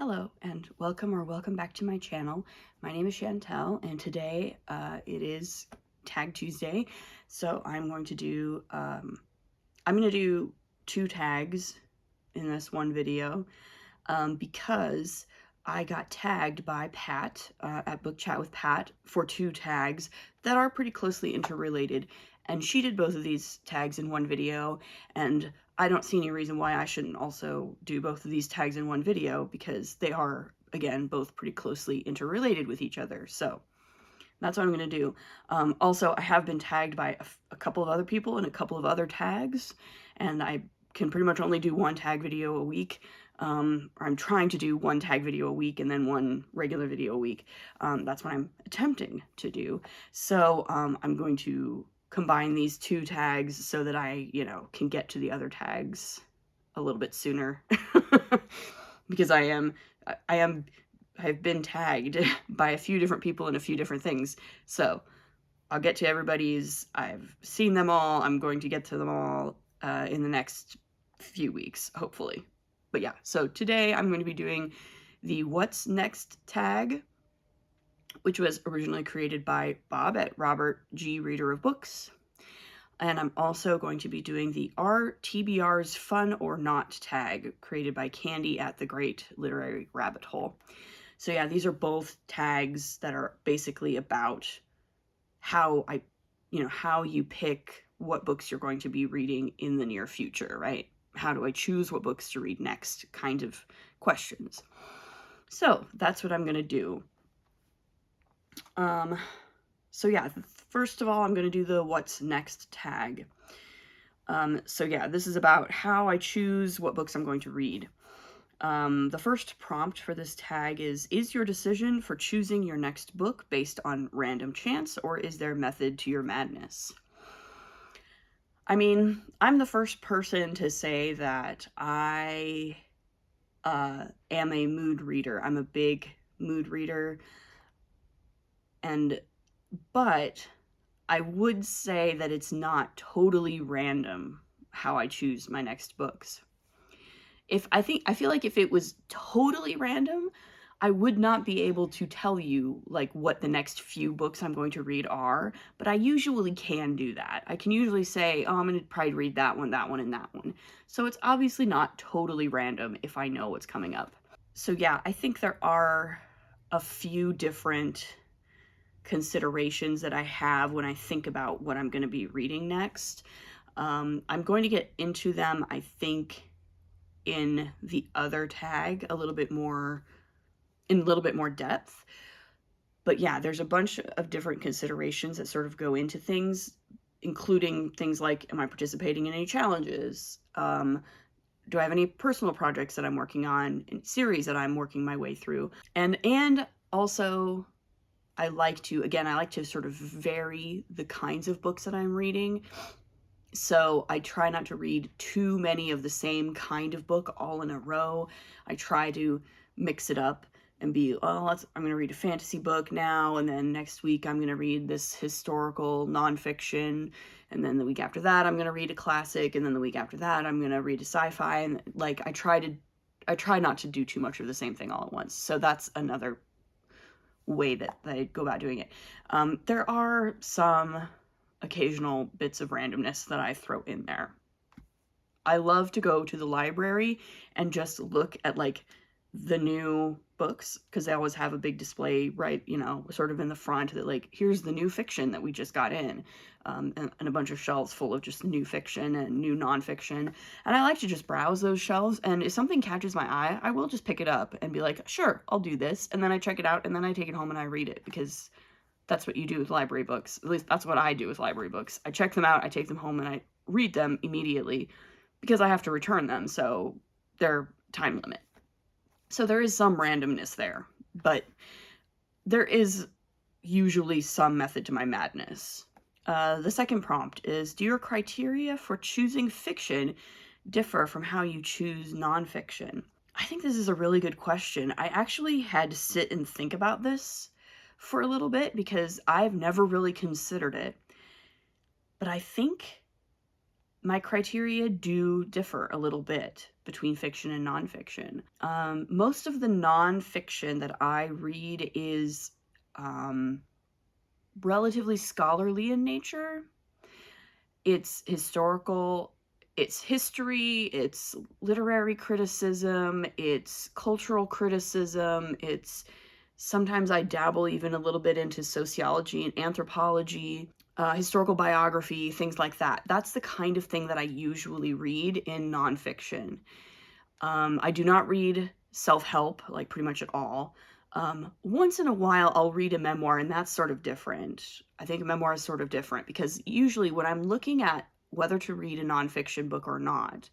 Hello and welcome back to my channel. My name is Chantel and today it is Tag Tuesday. So I'm going to do two tags in this one video because I got tagged by Pat at Book Chat with Pat for two tags that are pretty closely interrelated, and she did both of these tags in one video, and I don't see any reason why I shouldn't also do both of these tags in one video because they are, again, both pretty closely interrelated with each other. So that's what I'm going to do. Also, I have been tagged by a couple of other people in a couple of other tags, and I can pretty much only do one tag video a week. I'm trying to do one tag video a week and then one regular video a week. That's what I'm attempting to do. So I'm going to combine these two tags so that I, can get to the other tags a little bit sooner because I've been tagged by a few different people in a few different things. So I'll get to everybody's. I've seen them all. I'm going to get to them all in the next few weeks, hopefully. But yeah, so today I'm going to be doing the What's Next tag, which was originally created by Bob at Robert G. Reader of Books. And I'm also going to be doing the Are TBRs Fun or Not tag, created by Candy at the Great Literary Rabbit Hole. So yeah, these are both tags that are basically about how you pick what books you're going to be reading in the near future, right? How do I choose what books to read next kind of questions. So that's what I'm going to do. So yeah, first of all, I'm going to do the What's Next tag. So yeah, this is about how I choose what books I'm going to read. The first prompt for this tag is your decision for choosing your next book based on random chance, or is there method to your madness? I mean, I'm the first person to say that I am a mood reader. I'm a big mood reader. But I would say that it's not totally random how I choose my next books. I feel like if it was totally random, I would not be able to tell you like what the next few books I'm going to read are, but I usually can do that. I can usually say, oh, I'm going to probably read that one, and that one. So it's obviously not totally random if I know what's coming up. So yeah, I think there are a few different considerations that I have when I think about what I'm going to be reading next. I'm going to get into them, I think, in the other tag in a little bit more depth. But yeah, there's a bunch of different considerations that sort of go into things, including things like, am I participating in any challenges? Do I have any personal projects that I'm working on, in series that I'm working my way through? And also, I like to sort of vary the kinds of books that I'm reading. So I try not to read too many of the same kind of book all in a row. I try to mix it up and be, I'm going to read a fantasy book now, and then next week I'm going to read this historical nonfiction, and then the week after that I'm going to read a classic, and then the week after that I'm going to read a sci-fi, and like I try not to do too much of the same thing all at once. So that's another way that I go about doing it. There are some occasional bits of randomness that I throw in there. I love to go to the library and just look at like the new books, because they always have a big display, right, sort of in the front that like, here's the new fiction that we just got in, and a bunch of shelves full of just new fiction and new nonfiction. And I like to just browse those shelves, and if something catches my eye, I will just pick it up and be like, sure, I'll do this, and then I check it out, and then I take it home and I read it, because that's what you do with library books. At least that's what I do with library books. I check them out, I take them home, and I read them immediately, because I have to return them, so they're time limit. So there is some randomness there, but there is usually some method to my madness. The second prompt is, do your criteria for choosing fiction differ from how you choose nonfiction? I think this is a really good question. I actually had to sit and think about this for a little bit because I've never really considered it. But I think my criteria do differ a little bit. between fiction and nonfiction. Most of the nonfiction that I read is relatively scholarly in nature. It's historical, it's history, it's literary criticism, it's cultural criticism, it's sometimes I dabble even a little bit into sociology and anthropology, historical biography, things like that. That's the kind of thing that I usually read in nonfiction. I do not read self-help, like, pretty much at all. Once in a while, I'll read a memoir, and that's sort of different. I think a memoir is sort of different because usually when I'm looking at whether to read a nonfiction book or not,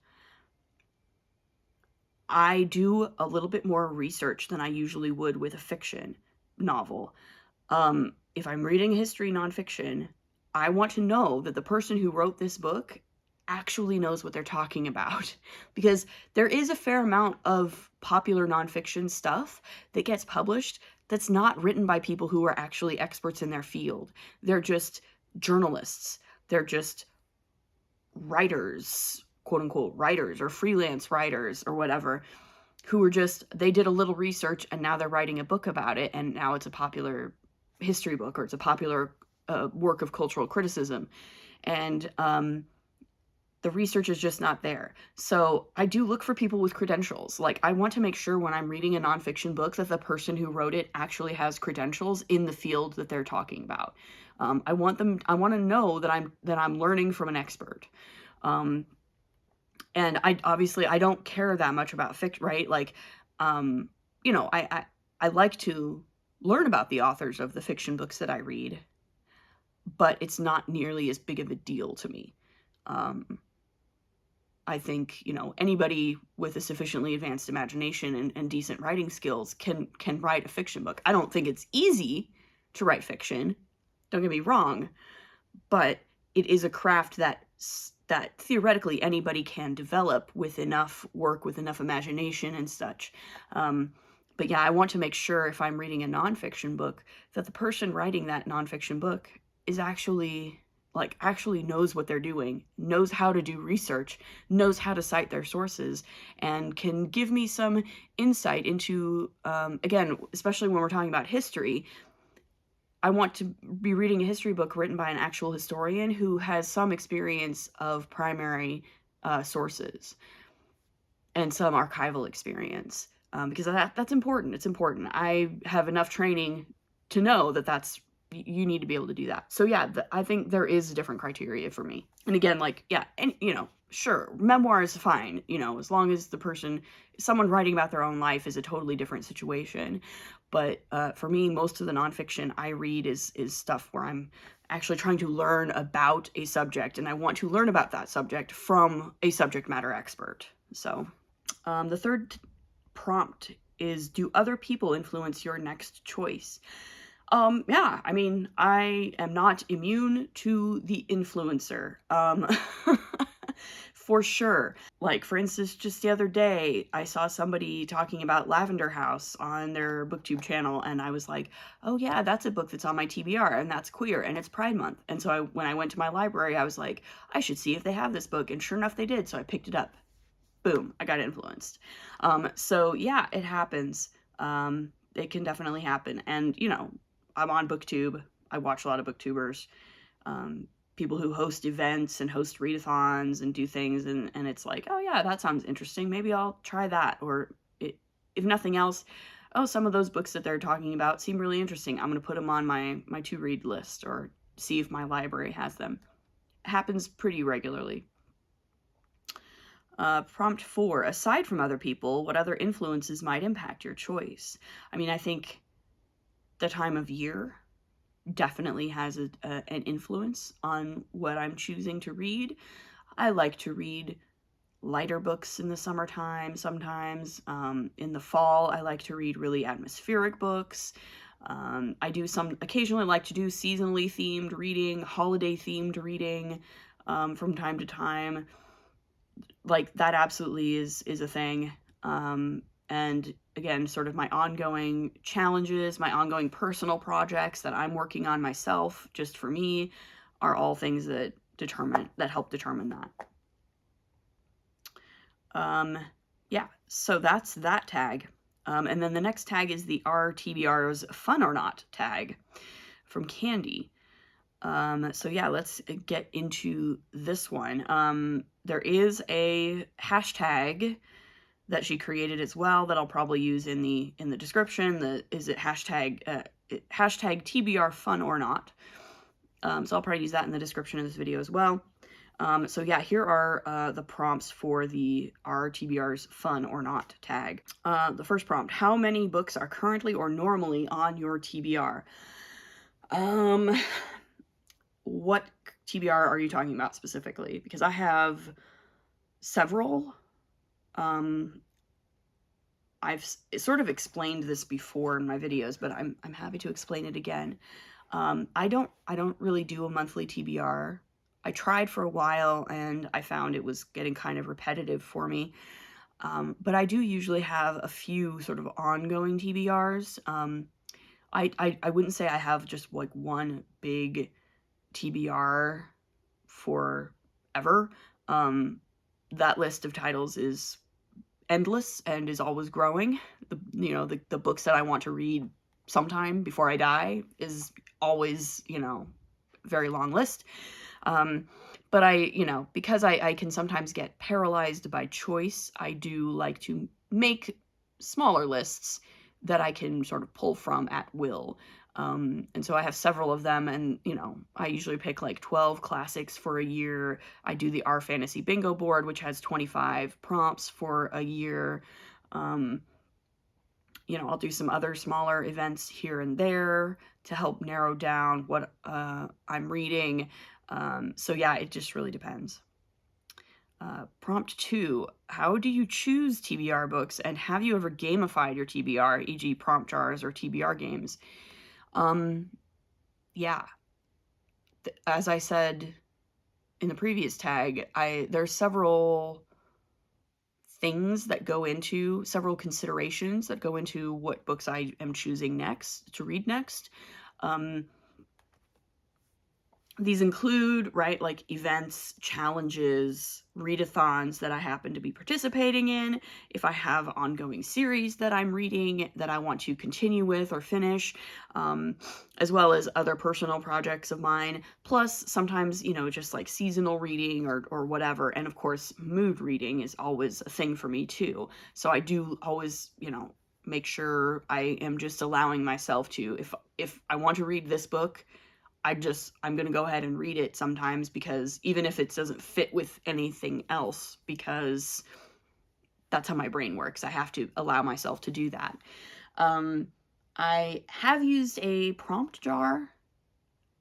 I do a little bit more research than I usually would with a fiction novel. If I'm reading history nonfiction, I want to know that the person who wrote this book actually knows what they're talking about, because there is a fair amount of popular nonfiction stuff that gets published that's not written by people who are actually experts in their field. They're just journalists. They're just writers, quote unquote writers, or freelance writers or whatever, who are just, they did a little research and now they're writing a book about it, and now it's a popular history book, or it's a popular work of cultural criticism. And the research is just not there. So I do look for people with credentials. Like, I want to make sure when I'm reading a nonfiction book that the person who wrote it actually has credentials in the field that they're talking about. I want to know that I'm learning from an expert. And I obviously I don't care that much about fiction, right? Like, you know, I like to learn about the authors of the fiction books that I read, but it's not nearly as big of a deal to me. I think, you know, anybody with a sufficiently advanced imagination and decent writing skills can write a fiction book. I don't think it's easy to write fiction, don't get me wrong, but it is a craft that theoretically anybody can develop with enough work, with enough imagination and such. But yeah, I want to make sure if I'm reading a nonfiction book that the person writing that nonfiction book is actually knows what they're doing, knows how to do research, knows how to cite their sources, and can give me some insight into, again, especially when we're talking about history, I want to be reading a history book written by an actual historian who has some experience of primary sources and some archival experience, because that's important. It's important. I have enough training to know that you need to be able to do that. So yeah, I think there is a different criteria for me. And again, like, yeah, and you know, sure, memoir is fine, you know, as long as someone writing about their own life is a totally different situation. But for me, most of the nonfiction I read is stuff where I'm actually trying to learn about a subject, and I want to learn about that subject from a subject matter expert. So the third prompt is, do other people influence your next choice? Yeah, I mean, I am not immune to the influencer, for sure. Like, for instance, just the other day, I saw somebody talking about Lavender House on their Booktube channel, and I was like, oh yeah, that's a book that's on my TBR, and that's queer, and it's Pride Month. And so when I went to my library, I was like, I should see if they have this book, and sure enough, they did, so I picked it up. Boom, I got influenced. So yeah, it happens. It can definitely happen. And, you know, I'm on Booktube. I watch a lot of Booktubers, people who host events and host readathons and do things, and it's like, oh yeah, that sounds interesting. Maybe I'll try that. Or if nothing else, oh, some of those books that they're talking about seem really interesting. I'm going to put them on my to-read list or see if my library has them. It happens pretty regularly. Prompt 4, aside from other people, what other influences might impact your choice? I mean, I think the time of year definitely has an influence on what I'm choosing to read. I like to read lighter books in the summertime sometimes. In the fall, I like to read really atmospheric books. I do occasionally like to do seasonally themed reading, holiday themed reading, from time to time. Like, that absolutely is a thing. And again, sort of my ongoing challenges, my ongoing personal projects that I'm working on myself, just for me, are all things that help determine that. yeah, so that's that tag. And then the next tag is the Are TBRs Fun or Not tag from Candy. So yeah, let's get into this one. There is a hashtag that she created as well that I'll probably use in the description. Is it hashtag TBR Fun or Not? So I'll probably use that in the description of this video as well. So yeah, here are the prompts for the Are TBRs Fun or Not tag. The first prompt: how many books are currently or normally on your TBR? What TBR are you talking about specifically? Because I have several. I've sort of explained this before in my videos, but I'm happy to explain it again. I don't really do a monthly TBR. I tried for a while and I found it was getting kind of repetitive for me. But I do usually have a few sort of ongoing TBRs. I wouldn't say I have just like one big TBR forever. That list of titles is endless and is always growing. The books that I want to read sometime before I die is always, very long list. But because I can sometimes get paralyzed by choice, I do like to make smaller lists that I can sort of pull from at will. And so I have several of them, and, I usually pick like 12 classics for a year. I do the Our Fantasy Bingo board, which has 25 prompts for a year. I'll do some other smaller events here and there to help narrow down what I'm reading. So yeah, it just really depends. Prompt 2, how do you choose TBR books, and have you ever gamified your TBR, e.g. prompt jars or TBR games? Yeah. As I said in the previous tag, there's several things that go into, several considerations that go into what books I am choosing next to read next. These include, right, like events, challenges, readathons that I happen to be participating in, if I have ongoing series that I'm reading that I want to continue with or finish, as well as other personal projects of mine, plus sometimes, just like seasonal reading or whatever. And of course, mood reading is always a thing for me too. So I do always, make sure I am just allowing myself to, if I want to read this book, I'm going to go ahead and read it sometimes, because even if it doesn't fit with anything else, because that's how my brain works. I have to allow myself to do that. I have used a prompt jar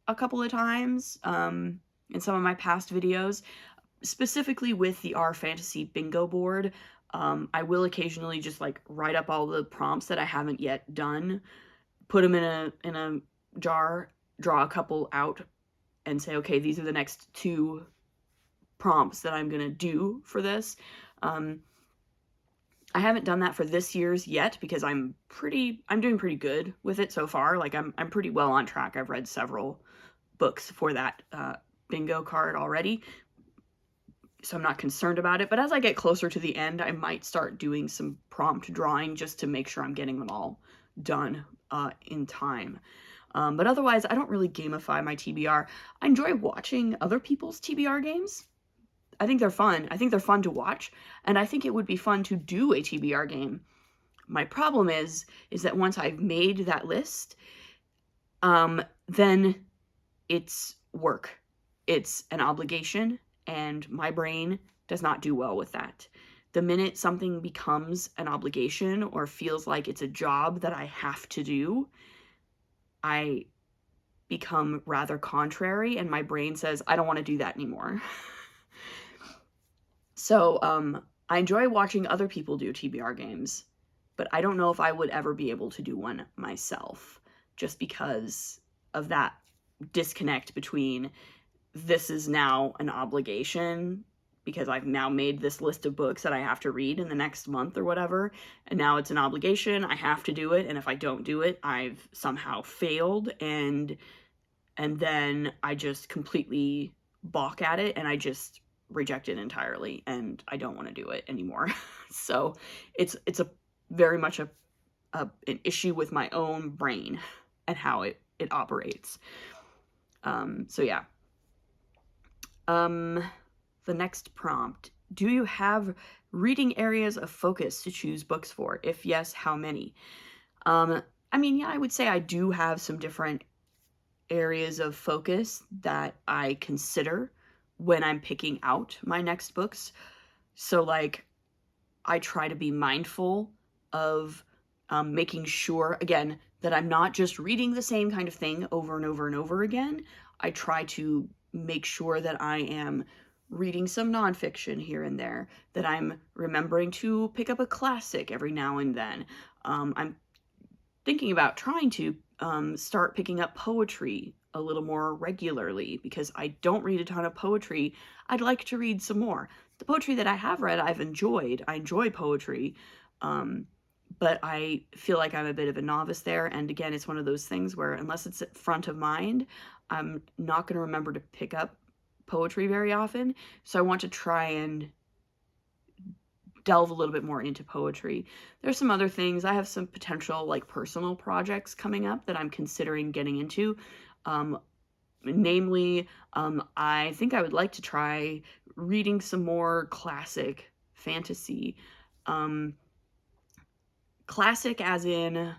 a couple of times in some of my past videos, specifically with the Our Fantasy Bingo board. I will occasionally just like write up all the prompts that I haven't yet done, put them in a jar, draw a couple out, and say, okay, these are the next 2 prompts that I'm gonna do for this. I haven't done that for this year's yet, because I'm doing pretty good with it so far. Like I'm pretty well on track. I've read several books for that bingo card already, so I'm not concerned about it. But as I get closer to the end, I might start doing some prompt drawing just to make sure I'm getting them all done in time. But otherwise, I don't really gamify my TBR. I enjoy watching other people's TBR games. I think they're fun. I think they're fun to watch, and I think it would be fun to do a TBR game. My problem is that once I've made that list, then it's work. It's an obligation, and my brain does not do well with that. The minute something becomes an obligation or feels like it's a job that I have to do, I become rather contrary, and my brain says, I don't want to do that anymore. So I enjoy watching other people do TBR games, but I don't know if I would ever be able to do one myself, just because of that disconnect between this is now an obligation, because I've now made this list of books that I have to read in the next month or whatever, and now it's an obligation, I have to do it, and if I don't do it, I've somehow failed, and then I just completely balk at it, and I just reject it entirely, and I don't want to do it anymore. So it's a very much an issue with my own brain and how it operates. So yeah. The next prompt: do you have reading areas of focus to choose books for? If yes, how many? I mean, yeah, I would say I do have some different areas of focus that I consider when I'm picking out my next books. So, like, I try to be mindful of making sure, again, that I'm not just reading the same kind of thing over and over and over again. I try to make sure that I am reading some nonfiction here and there, that I'm remembering to pick up a classic every now and then. I'm thinking about trying to start picking up poetry a little more regularly, because I don't read a ton of poetry. I'd like to read some more. The poetry that I have read, I've enjoyed. I enjoy poetry, but I feel like I'm a bit of a novice there. And again, it's one of those things where unless it's at front of mind, I'm not going to remember to pick up poetry very often. So I want to try and delve a little bit more into poetry. There's some other things. I have some potential like personal projects coming up that I'm considering getting into. Namely, I think I would like to try reading some more classic fantasy. Classic as in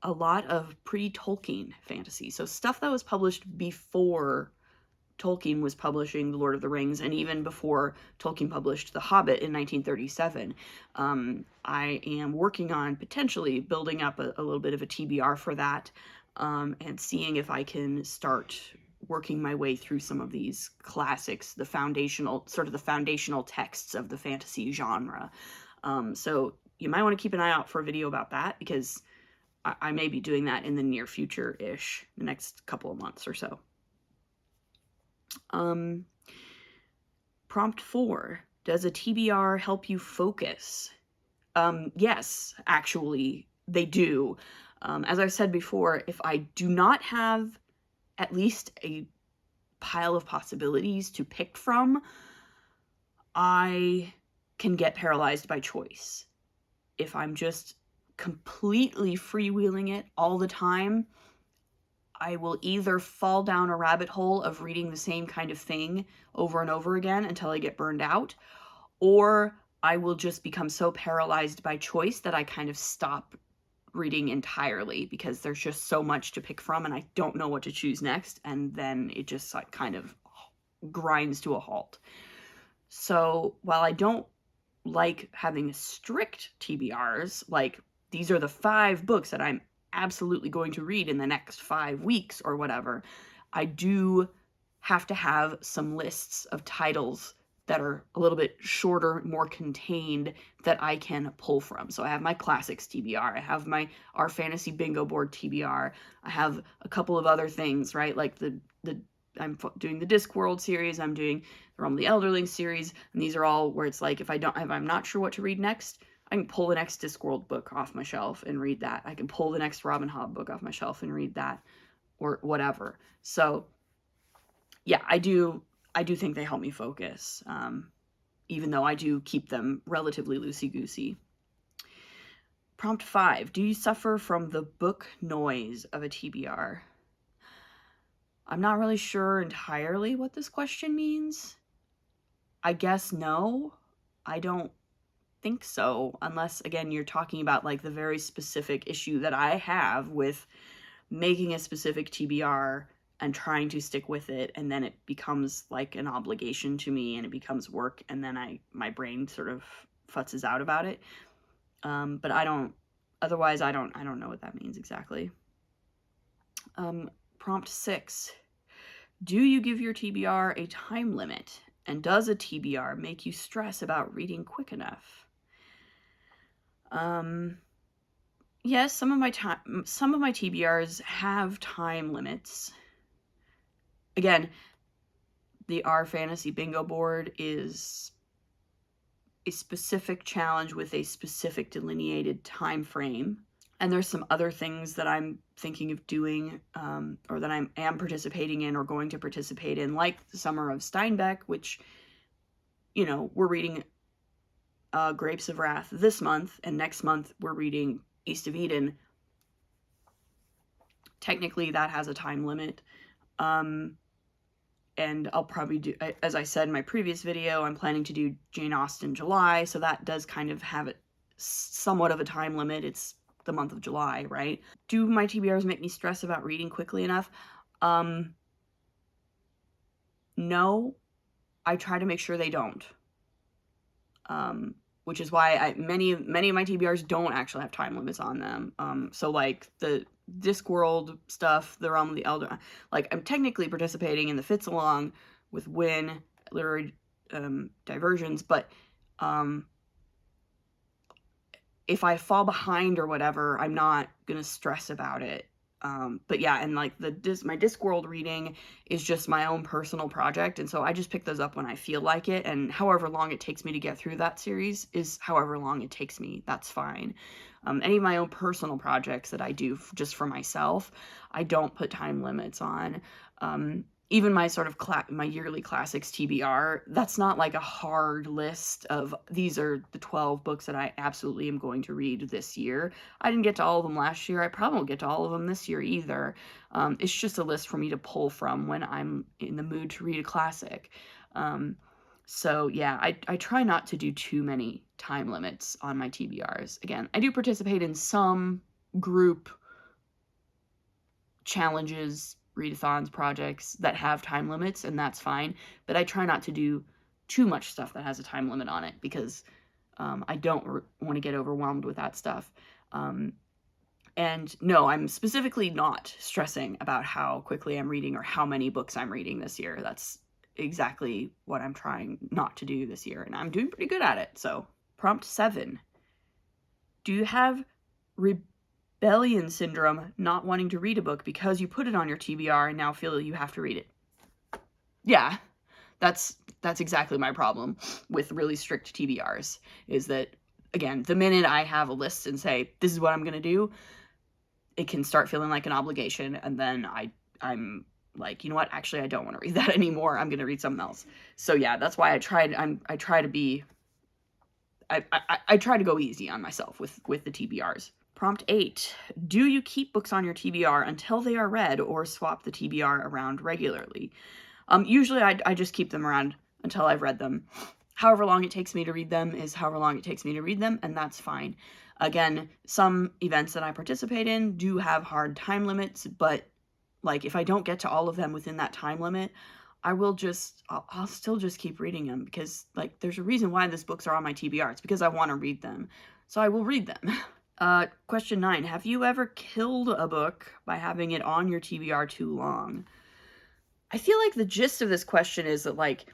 a lot of pre-Tolkien fantasy. So stuff that was published before Tolkien was publishing The Lord of the Rings, and even before Tolkien published The Hobbit in 1937. I am working on potentially building up a little bit of a TBR for that, and seeing if I can start working my way through some of these classics, the foundational texts of the fantasy genre. So you might want to keep an eye out for a video about that, because I may be doing that in the near future-ish, the next couple of months or so. Prompt 4, does a TBR help you focus? Yes, actually, they do. As I've said before, if I do not have at least a pile of possibilities to pick from, I can get paralyzed by choice. If I'm just completely freewheeling it all the time, I will either fall down a rabbit hole of reading the same kind of thing over and over again until I get burned out, or I will just become so paralyzed by choice that I kind of stop reading entirely, because there's just so much to pick from and I don't know what to choose next, and then it just like kind of grinds to a halt. So while I don't like having strict TBRs, like these are the 5 books that I'm absolutely going to read in the next 5 weeks or whatever, I do have to have some lists of titles that are a little bit shorter, more contained, that I can pull from. So I have my classics TBR, I have our fantasy bingo board TBR, I have a couple of other things, right? Like I'm doing the Discworld series, I'm doing the Realm of the Elderling series, and these are all where it's like, if I'm not sure what to read next, I can pull the next Discworld book off my shelf and read that. I can pull the next Robin Hobb book off my shelf and read that, or whatever. So yeah, I do think they help me focus, even though I do keep them relatively loosey-goosey. Prompt 5, do you suffer from the book noise of a TBR? I'm not really sure entirely what this question means. I guess no. I don't think so, unless, again, you're talking about like the very specific issue that I have with making a specific TBR and trying to stick with it, and then it becomes like an obligation to me and it becomes work, and then my brain sort of futzes out about it. But I don't know what that means exactly. Prompt 6, do you give your TBR a time limit? And does a TBR make you stress about reading quick enough? Yes, some of my TBRs have time limits. Again, the R Fantasy Bingo board is a specific challenge with a specific delineated time frame. And there's some other things that I'm thinking of doing, or that I am participating in or going to participate in, like the Summer of Steinbeck, which you know, we're reading Grapes of Wrath this month, and next month we're reading East of Eden. Technically, that has a time limit. And I'll probably do, as I said in my previous video, I'm planning to do Jane Austen July, so that does kind of have it somewhat of a time limit. It's the month of July, right? Do my TBRs make me stress about reading quickly enough? No, I try to make sure they don't. Which is why many of my TBRs don't actually have time limits on them. So like the Discworld stuff, the Realm of the Elder, like I'm technically participating in the Fits Along with Win literary diversions, but if I fall behind or whatever, I'm not gonna stress about it. But yeah, and like my Discworld reading is just my own personal project, and so I just pick those up when I feel like it, and however long it takes me to get through that series is however long it takes me. That's fine. Any of my own personal projects that I do just for myself, I don't put time limits on. Even my sort of my yearly classics TBR, that's not like a hard list of these are the 12 books that I absolutely am going to read this year. I didn't get to all of them last year. I probably won't get to all of them this year either. It's just a list for me to pull from when I'm in the mood to read a classic. So yeah, I try not to do too many time limits on my TBRs. Again, I do participate in some group challenges, readathons, projects that have time limits, and that's fine, but I try not to do too much stuff that has a time limit on it, because I don't want to get overwhelmed with that stuff. And no, I'm specifically not stressing about how quickly I'm reading or how many books I'm reading this year. That's exactly what I'm trying not to do this year, and I'm doing pretty good at it. So, prompt 7. Do you have rebellion syndrome, not wanting to read a book because you put it on your TBR and now feel you have to read it? Yeah, that's exactly my problem with really strict TBRs, is that, again, the minute I have a list and say, this is what I'm going to do, it can start feeling like an obligation, and then I'm like, you know what, actually, I don't want to read that anymore. I'm going to read something else. So yeah, that's why I try to go easy on myself with the TBRs. Prompt 8. Do you keep books on your TBR until they are read, or swap the TBR around regularly? Usually I just keep them around until I've read them. However long it takes me to read them is however long it takes me to read them, and that's fine. Again, some events that I participate in do have hard time limits, but like if I don't get to all of them within that time limit, I'll still just keep reading them, because like there's a reason why these books are on my TBR. It's because I want to read them. So I will read them. Question 9. Have you ever killed a book by having it on your TBR too long? I feel like the gist of this question is that like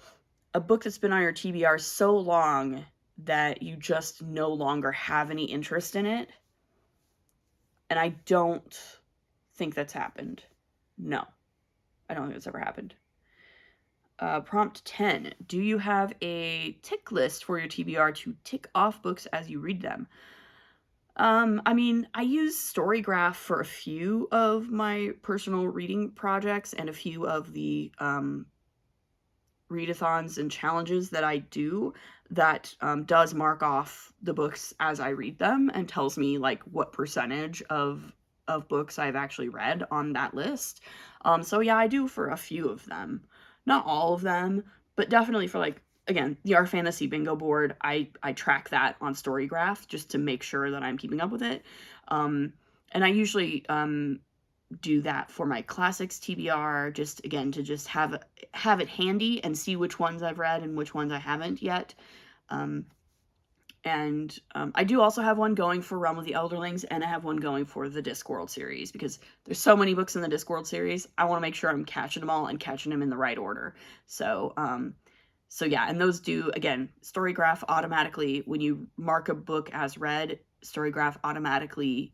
a book that's been on your TBR so long that you just no longer have any interest in it. And I don't think that's happened. No, I don't think that's ever happened. Prompt 10. Do you have a tick list for your TBR to tick off books as you read them? I mean, I use Storygraph for a few of my personal reading projects and a few of the readathons and challenges that I do that does mark off the books as I read them and tells me like what percentage of books I've actually read on that list. So yeah, I do for a few of them. Not all of them, but definitely for like, again, the Our Fantasy Bingo board, I track that on Storygraph just to make sure that I'm keeping up with it. And I usually do that for my classics TBR, just again to just have it handy and see which ones I've read and which ones I haven't yet. I do also have one going for Realm of the Elderlings, and I have one going for the Discworld series, because there's so many books in the Discworld series. I want to make sure I'm catching them all and catching them in the right order. So yeah, and those do, again, Storygraph automatically, when you mark a book as read, Storygraph automatically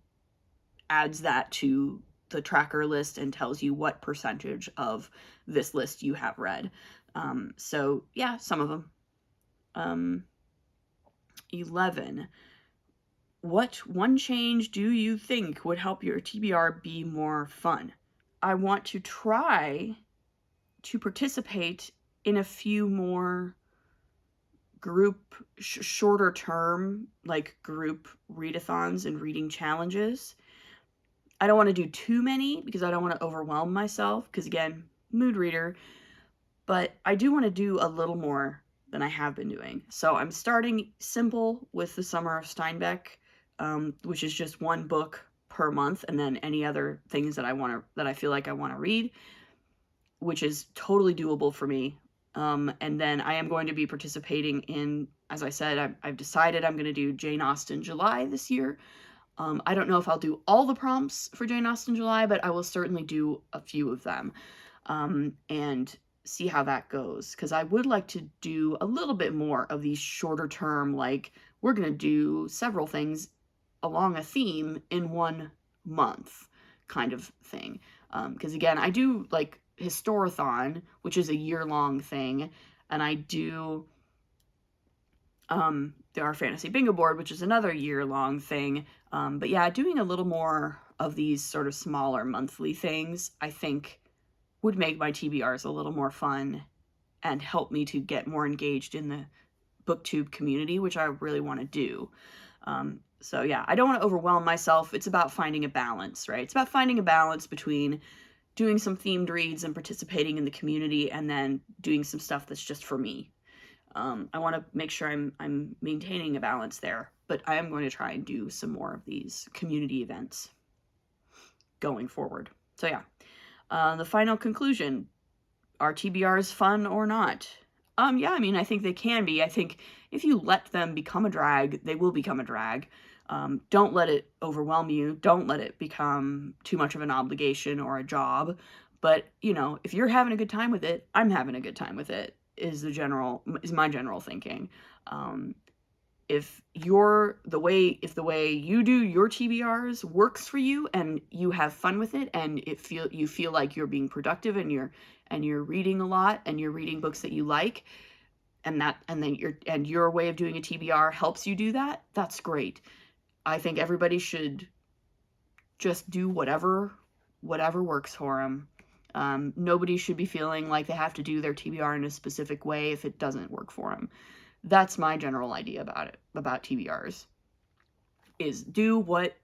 adds that to the tracker list and tells you what percentage of this list you have read. So yeah, some of them. 11. What one change do you think would help your TBR be more fun? I want to try to participate in a few more group, shorter term, like group readathons and reading challenges. I don't want to do too many because I don't want to overwhelm myself because, again, mood reader, but I do want to do a little more than I have been doing. So I'm starting simple with the Summer of Steinbeck, which is just one book per month, and then any other things that I feel like I want to read, which is totally doable for me. And then I am going to be participating in, as I said, I've decided I'm going to do Jane Austen July this year. I don't know if I'll do all the prompts for Jane Austen July, but I will certainly do a few of them, and see how that goes. Because I would like to do a little bit more of these shorter term, like we're going to do several things along a theme in one month kind of thing. Because again, I do like Historathon, which is a year-long thing, and I do our Fantasy Bingo Board, which is another year-long thing. But yeah, doing a little more of these sort of smaller monthly things, I think, would make my TBRs a little more fun and help me to get more engaged in the Booktube community, which I really want to do. So yeah, I don't want to overwhelm myself. It's about finding a balance, right? It's about finding a balance between doing some themed reads and participating in the community, and then doing some stuff that's just for me. I want to make sure I'm maintaining a balance there, but I am going to try and do some more of these community events going forward. So yeah, the final conclusion: are TBRs fun or not? Yeah, I mean, I think they can be. I think if you let them become a drag, they will become a drag. Don't let it overwhelm you. Don't let it become too much of an obligation or a job. But, you know, if you're having a good time with it, I'm having a good time with it, is my general thinking. If the way you do your TBRs works for you and you have fun with it, and you feel like you're being productive and you're reading a lot and you're reading books that you like, and your way of doing a TBR helps you do that, that's great. I think everybody should just do whatever works for them. Nobody should be feeling like they have to do their TBR in a specific way if it doesn't work for them. That's my general idea about TBRs, is do what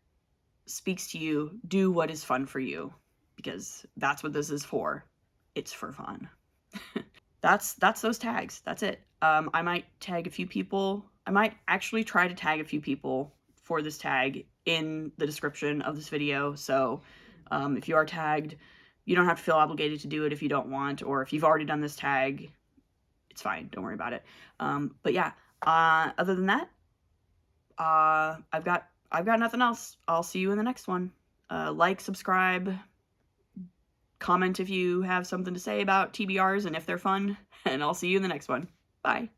speaks to you, do what is fun for you, because that's what this is for. It's for fun. That's those tags. That's it. I might tag a few people. I might actually try to tag a few people for this tag in the description of this video. So if you are tagged, you don't have to feel obligated to do it if you don't want, or if you've already done this tag, it's fine. Don't worry about it. But yeah, other than that, I've got nothing else. I'll see you in the next one. Like, subscribe, comment if you have something to say about TBRs and if they're fun, and I'll see you in the next one. Bye.